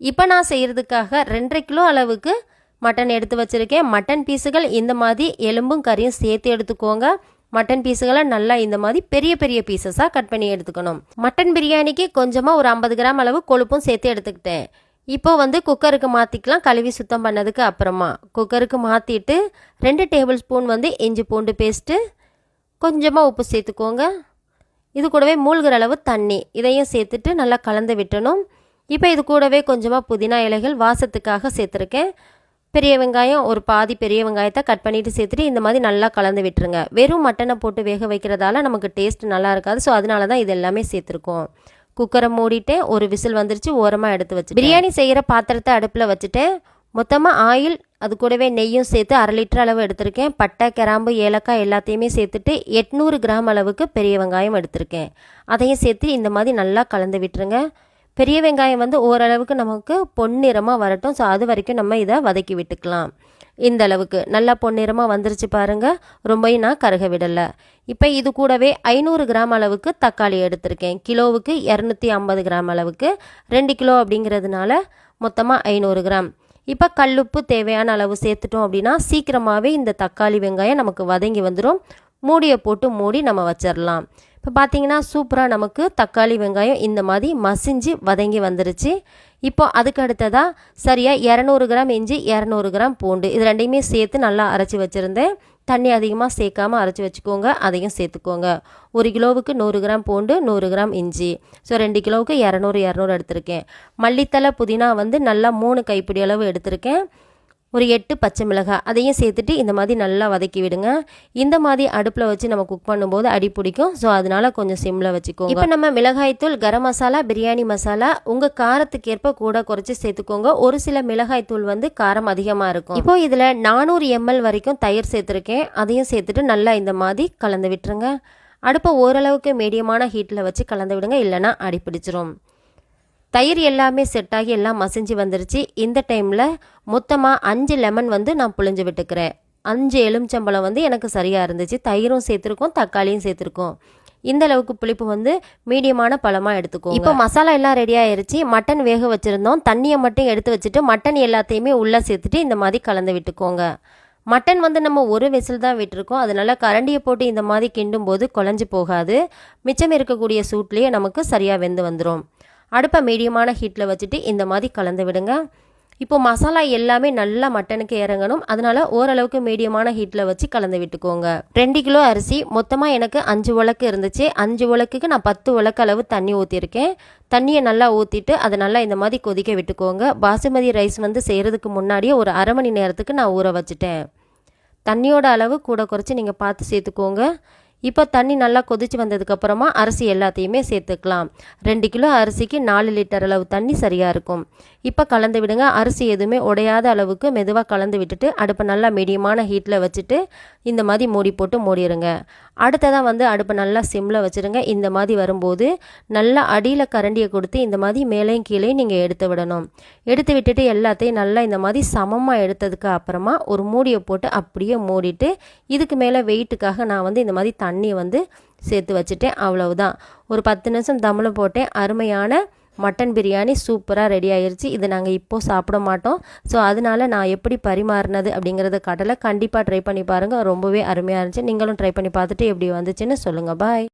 இப்போ நான் செய்கிறதுக்காக 2.5 கிலோ அளவுக்கு மட்டன் எடுத்து வச்சுருக்கேன். மட்டன் பீஸுகள் இந்த மாதிரி எலும்பும் கறியும் சேர்த்து எடுத்துக்கோங்க. மட்டன் பீஸுகளை நல்லா இந்த மாதிரி பெரிய பெரிய பீசஸாக கட் பண்ணி எடுத்துக்கணும். மட்டன் பிரியாணிக்கு கொஞ்சமாக ஒரு 50 கிராம் அளவு கொழுப்பும் சேர்த்து எடுத்துக்கிட்டேன். இப்போ குக்கருக்கு மாற்றிக்கலாம். கழுவி சுத்தம் பண்ணதுக்கு அப்புறமா குக்கருக்கு மாற்றிட்டு 2 டேபிள் ஸ்பூன் இஞ்சி பூண்டு பேஸ்ட்டு, கொஞ்சமாக உப்பு சேர்த்துக்கோங்க. இது கூடவே மூழ்கிற அளவு தண்ணி இதையும் சேர்த்துட்டு நல்லா கலந்து விட்டணும். இப்போ இது கூடவே கொஞ்சமாக புதினா இலைகள் வாசத்துக்காக சேர்த்துருக்கேன். பெரிய வெங்காயம் ஒரு பாதி பெரிய வெங்காயத்தை கட் பண்ணிவிட்டு சேர்த்துட்டு இந்த மாதிரி நல்லா கலந்து விட்டுருங்க. வெறும் மட்டனை போட்டு வேக வைக்கிறதால நமக்கு டேஸ்ட் நல்லா இருக்காது. ஸோ அதனால தான் இது எல்லாமே சேர்த்துருக்கோம். குக்கரை மூடிட்டேன். ஒரு விசில் வந்துருச்சு. ஓரமாக எடுத்து வச்சு பிரியாணி செய்கிற பாத்திரத்தை அடுப்பில் வச்சுட்டேன். மொத்தமாக ஆயில் அது கூடவே நெய்யும் சேர்த்து 1/2 லிட்டர் அளவு எடுத்திருக்கேன். பட்டை, கிராம்பு, ஏலக்காய் எல்லாத்தையுமே சேர்த்துட்டு 800 கிராம் அளவுக்கு பெரிய வெங்காயம் எடுத்திருக்கேன். அதையும் சேர்த்து இந்த மாதிரி நல்லா கலந்து விட்டுருங்க. பெரிய வெங்காயம் ஓரளவுக்கு நமக்கு பொன்னிறமாக வரட்டும். ஸோ அது வரைக்கும் நம்ம இதை வதக்கி விட்டுக்கலாம். இந்த அளவுக்கு நல்லா பொன்னிறமாக வந்துருச்சு பாருங்கள். ரொம்பவும் நான் கருக விடலை. இப்போ இது கூடவே 500 கிராம் அளவுக்கு தக்காளி எடுத்திருக்கேன். கிலோவுக்கு 250 கிராம் அளவுக்கு, 2 கிலோ அப்படிங்கிறதுனால மொத்தமாக 500 கிராம். இப்போ கல்லுப்பு தேவையான அளவு சேர்த்துட்டோம் அப்படின்னா சீக்கிரமாகவே இந்த தக்காளி வெங்காயம் நமக்கு வதங்கி வந்துடும். மூடியை போட்டு மூடி நம்ம வச்சிடலாம். இப்போ பார்த்தீங்கன்னா சூப்பராக நமக்கு தக்காளி வெங்காயம் இந்த மாதிரி மசிஞ்சு வதங்கி வந்துருச்சு. இப்போ அதுக்கு அடுத்ததாக சரியாக 200 கிராம் இஞ்சி, 200 கிராம் பூண்டு இது ரெண்டையுமே சேர்த்து நல்லா அரைச்சி வச்சுருந்தேன். தண்ணி அதிகமாக சேர்க்காமல் அரைச்சி வச்சுக்கோங்க. அதையும் சேர்த்துக்கோங்க. 1 கிலோவுக்கு 100 கிராம் பூண்டு, 100 கிராம் இஞ்சி. ஸோ 2 கிலோவுக்கு 200 எடுத்திருக்கேன். மல்லித்தலை, புதினா நல்லா 3 கைப்பிடி அளவு எடுத்திருக்கேன். ஒரு 8 பச்சை மிளகாய் அதையும் சேர்த்துட்டு இந்த மாதிரி நல்லா வதக்கி விடுங்க. இந்த மாதிரி அடுப்பில் வச்சு நம்ம குக் பண்ணும்போது அடி பிடிக்கும். ஸோ அதனால கொஞ்சம் சிம்மில் வச்சுக்கோங்க. இப்போ நம்ம மிளகாய்த்தூள், கரம் மசாலா, பிரியாணி மசாலா உங்கள் காரத்துக்கு ஏற்ப கூட குறைச்சி சேர்த்துக்கோங்க. ஒரு சில மிளகாய்த்தூள் காரம் அதிகமாக இருக்கும். இப்போ இதில் 400 ml வரைக்கும் தயிர் சேர்த்துருக்கேன். அதையும் சேர்த்துட்டு நல்லா இந்த மாதிரி கலந்து விட்டுருங்க. அடுப்பை ஓரளவுக்கு மீடியமான ஹீட்டில் வச்சு கலந்து விடுங்க, இல்லைன்னா அடி பிடிச்சிரும். தயிர் எல்லாமே செட் ஆகி எல்லாம் மசிஞ்சு வந்துருச்சு. இந்த டைமில் மொத்தமாக 5 லெமன் நான் புழிஞ்சு விட்டுக்கிறேன். 5 எலுமிச்சம்பழம் எனக்கு சரியாக இருந்துச்சு. தயிரும் சேர்த்துருக்கோம், தக்காளியும் சேர்த்துருக்கோம். இந்த அளவுக்கு புளிப்பு மீடியமான பழமாக எடுத்துக்கோங்க. இப்போ மசாலா எல்லாம் ரெடி ஆயிருச்சு. மட்டன் வேக வச்சுருந்தோம். தண்ணியை மட்டும் எடுத்து வச்சுட்டு மட்டன் எல்லாத்தையுமே உள்ளே சேர்த்துட்டு இந்த மாதிரி கலந்து விட்டுக்கோங்க. மட்டன் நம்ம ஒரு விசில் தான் விட்டுருக்கோம். அதனால கரண்டியை போட்டு இந்த மாதிரி கிண்டும் போது குழஞ்சி போகாது. மிச்சம் இருக்கக்கூடிய சூட்லேயே நமக்கு சரியாக வெந்து வந்துடும். அடுப்பை மீடியமான ஹீட்டில் வச்சுட்டு இந்த மாதிரி கலந்து விடுங்க. இப்போ மசாலா எல்லாமே நல்லா மட்டனுக்கு இறங்கணும். அதனால ஓரளவுக்கு மீடியமான ஹீட்டில் வச்சு கலந்து விட்டுக்கோங்க. 2 கிலோ அரிசி மொத்தமாக எனக்கு 5 உலக்கு இருந்துச்சு. 5 உலக்குக்கு நான் 10 உலக்கு அளவு தண்ணி ஊற்றிருக்கேன். தண்ணியை நல்லா ஊற்றிட்டு அதை நல்லா இந்த மாதிரி கொதிக்க விட்டுக்கோங்க. பாசுமதி ரைஸ் செய்கிறதுக்கு முன்னாடியே ஒரு அரை மணி நேரத்துக்கு நான் ஊற வச்சுட்டேன். தண்ணியோட அளவு கூட குறைச்சி நீங்கள் பார்த்து சேர்த்துக்கோங்க. இப்போ தண்ணி நல்லா கொதிச்சு வந்ததுக்கப்புறமா அரிசி எல்லாத்தையுமே சேர்த்துக்கலாம். 2 கிலோ அரிசிக்கு 4 லிட்டர் அளவு தண்ணி சரியாக இருக்கும். இப்போ கலந்து விடுங்க. அரிசி எதுவுமே உடையாத அளவுக்கு மெதுவாக கலந்து விட்டுட்டு அடுப்பை நல்லா மீடியமான ஹீட்டில் வச்சுட்டு இந்த மாதிரி மூடி போட்டு மூடிடுங்க. அடுத்ததாக அடுப்பை நல்லா சிம்மில் வச்சுருங்க. இந்த மாதிரி வரும்போது நல்லா அடியில் கரண்டியை கொடுத்து இந்த மாதிரி மேலேயும் கீழேயும் நீங்கள் எடுத்து விடணும். எடுத்து விட்டுட்டு எல்லாத்தையும் நல்லா இந்த மாதிரி சமமாக எடுத்ததுக்கு அப்புறமா ஒரு மூடியை போட்டு அப்படியே மூடிட்டு இதுக்கு மேலே வெயிட்டுக்காக நான் இந்த மாதிரி தண்ணியை சேர்த்து வச்சுட்டேன். அவ்வளவுதான். ஒரு 10 நிமிஷம் தம்மில் போட்டேன். அருமையான மட்டன் பிரியாணி சூப்பராக ரெடி ஆயிருச்சு. இது நாங்கள் இப்போது சாப்பிட மாட்டோம். ஸோ அதனால நான் எப்படி பரிமாறினது அப்படிங்கிறத காட்டலை. கண்டிப்பாக ட்ரை பண்ணி பாருங்கள். ரொம்பவே அருமையாக இருந்துச்சு. நீங்களும் ட்ரை பண்ணி பார்த்துட்டு எப்படி வந்துச்சுன்னு சொல்லுங்கள். பாய்.